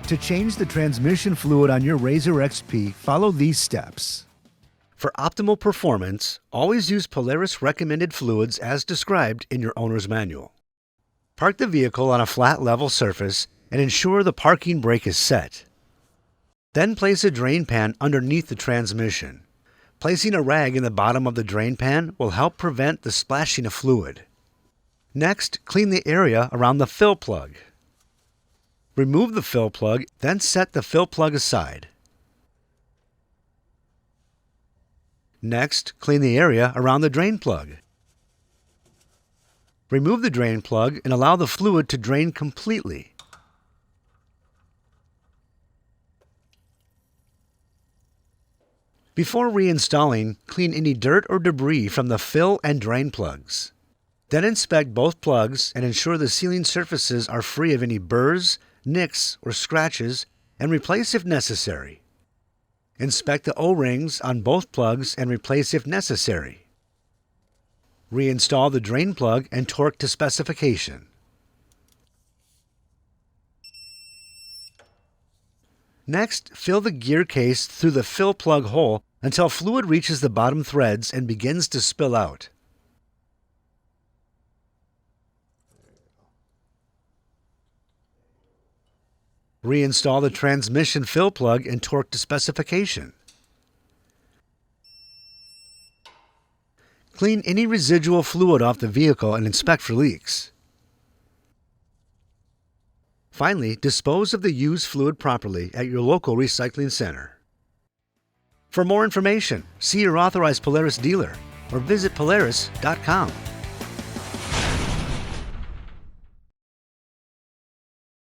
To change the transmission fluid on your RZR XP, follow these steps. For optimal performance, always use Polaris recommended fluids as described in your owner's manual. Park the vehicle on a flat level surface and ensure the parking brake is set. Then place a drain pan underneath the transmission. Placing a rag in the bottom of the drain pan will help prevent the splashing of fluid. Next, clean the area around the fill plug. Remove the fill plug, then set the fill plug aside. Next, clean the area around the drain plug. Remove the drain plug and allow the fluid to drain completely. Before reinstalling, clean any dirt or debris from the fill and drain plugs. Then inspect both plugs and ensure the sealing surfaces are free of any burrs, nicks, or scratches, and replace if necessary. Inspect the O-rings on both plugs and replace if necessary. Reinstall the drain plug and torque to specification. Next, fill the gear case through the fill plug hole until fluid reaches the bottom threads and begins to spill out. Reinstall the transmission fill plug and torque to specification. Clean any residual fluid off the vehicle and inspect for leaks. Finally, dispose of the used fluid properly at your local recycling center. For more information, see your authorized Polaris dealer or visit Polaris.com.